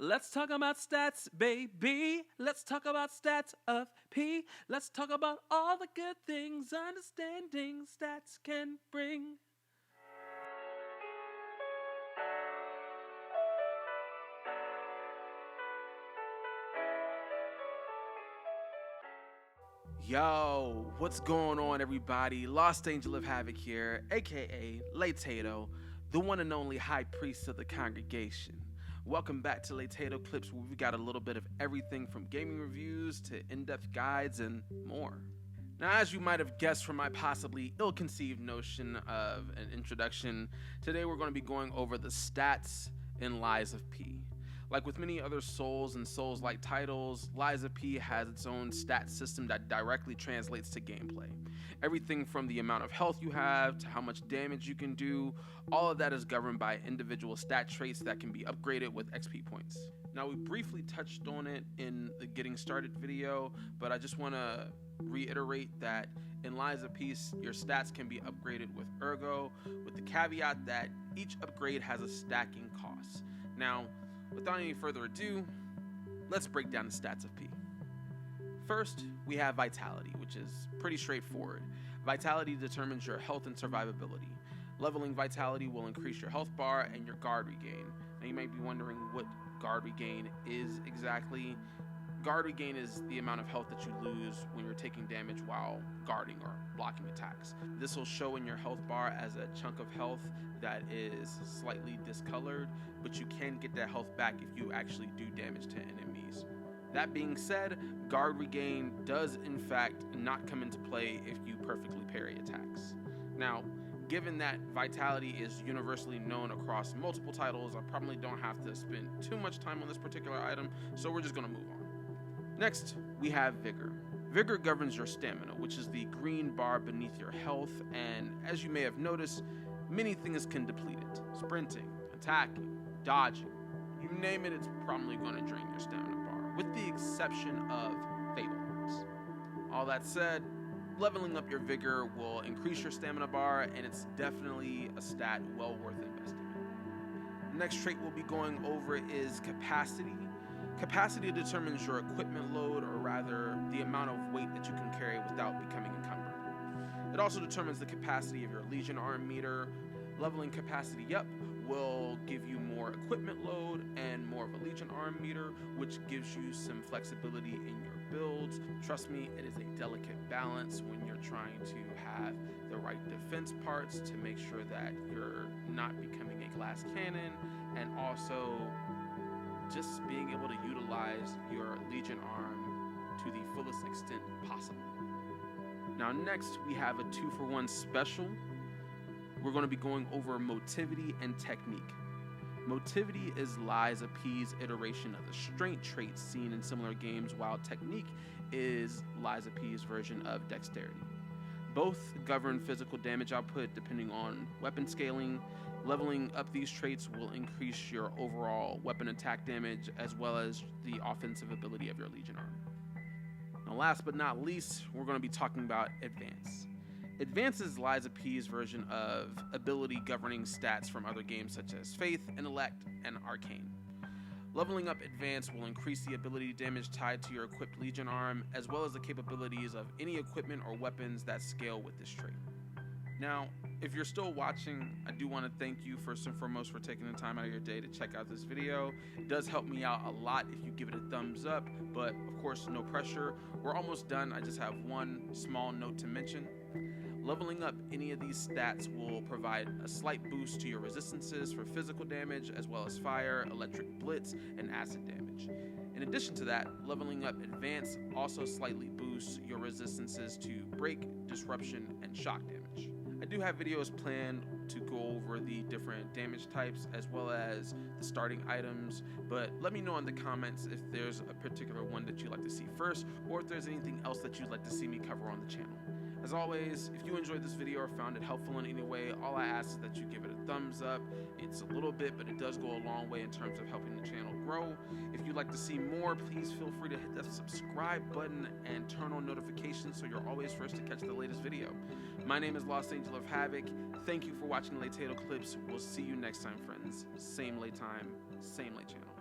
Let's talk about stats, baby. Let's talk about stats of P. Let's talk about all the good things understanding stats can bring. Yo, what's going on, everybody? Lost Angel of Havoc here, aka Latato, the one and only high priest of the congregation. Welcome back to Latato Clips, where we've got a little bit of everything from gaming reviews to in-depth guides and more. Now, as you might have guessed from my possibly ill-conceived notion of an introduction, today we're going to be going over the stats in Lies of P. Like with many other Souls and Souls-like titles, Lies of P has its own stat system that directly translates to gameplay. Everything from the amount of health you have to how much damage you can do, all of that is governed by individual stat traits that can be upgraded with XP points. Now, we briefly touched on it in the Getting Started video, but I just want to reiterate that in Lies of P, your stats can be upgraded with Ergo, with the caveat that each upgrade has a stacking cost. Now, without any further ado, let's break down the stats of P. First, we have Vitality, which is pretty straightforward. Vitality determines your health and survivability. Leveling Vitality will increase your health bar and your guard regain. Now, you might be wondering what guard regain is exactly. Guard regain is the amount of health that you lose when you're taking damage while guarding or blocking attacks. This will show in your health bar as a chunk of health that is slightly discolored, but you can get that health back if you actually do damage to enemies. That being said, guard regain does in fact not come into play if you perfectly parry attacks. Now, given that Vitality is universally known across multiple titles, I probably don't have to spend too much time on this particular item, so we're just going to move on. Next, we have Vigor. Vigor governs your stamina, which is the green bar beneath your health, and as you may have noticed, many things can deplete it. Sprinting, attacking, dodging, you name it, it's probably going to drain your stamina bar, with the exception of Fable. All that said, leveling up your Vigor will increase your stamina bar, and it's definitely a stat well worth investing in. The next trait we'll be going over is Capacity. Capacity determines your equipment load, or rather, the amount of weight that you can carry without becoming encumbered. It also determines the capacity of your Legion arm meter. Leveling capacity up will give you more equipment load and more of a Legion arm meter, which gives you some flexibility in your builds. Trust me, it is a delicate balance when you're trying to have the right defense parts to make sure that you're not becoming a glass cannon, and also just being able to utilize your Legion arm to the fullest extent possible. Now next, we have a 2-for-1 special. We're going to be going over Motivity and Technique. Motivity is Lies of P's iteration of the strength traits seen in similar games, while Technique is Lies of P's version of Dexterity. Both govern physical damage output depending on weapon scaling. Leveling up these traits will increase your overall weapon attack damage as well as the offensive ability of your Legion arm. Now, last but not least, we're going to be talking about Advance. Advance is Lies of P's version of ability governing stats from other games such as Faith, Intellect, and Arcane. Leveling up Advance will increase the ability damage tied to your equipped Legion arm, as well as the capabilities of any equipment or weapons that scale with this trait. Now, if you're still watching, I do want to thank you first and foremost for taking the time out of your day to check out this video. It does help me out a lot if you give it a thumbs up, but of course, no pressure. We're almost done. I just have one small note to mention. Leveling up any of these stats will provide a slight boost to your resistances for physical damage, as well as fire, electric blitz, and acid damage. In addition to that, leveling up Advance also slightly boosts your resistances to break, disruption, and shock damage. I do have videos planned to go over the different damage types as well as the starting items, but let me know in the comments if there's a particular one that you'd like to see first, or if there's anything else that you'd like to see me cover on the channel. As always, if you enjoyed this video or found it helpful in any way, all I ask is that you give it a thumbs up. It's a little bit, but it does go a long way in terms of helping the channel grow. If you'd like to see more, please feel free to hit that subscribe button and turn on notifications so you're always first to catch the latest video. My name is Lost Angel of Havoc. Thank you for watching Latato Clips. We'll see you next time, friends. Same late time, same late channel.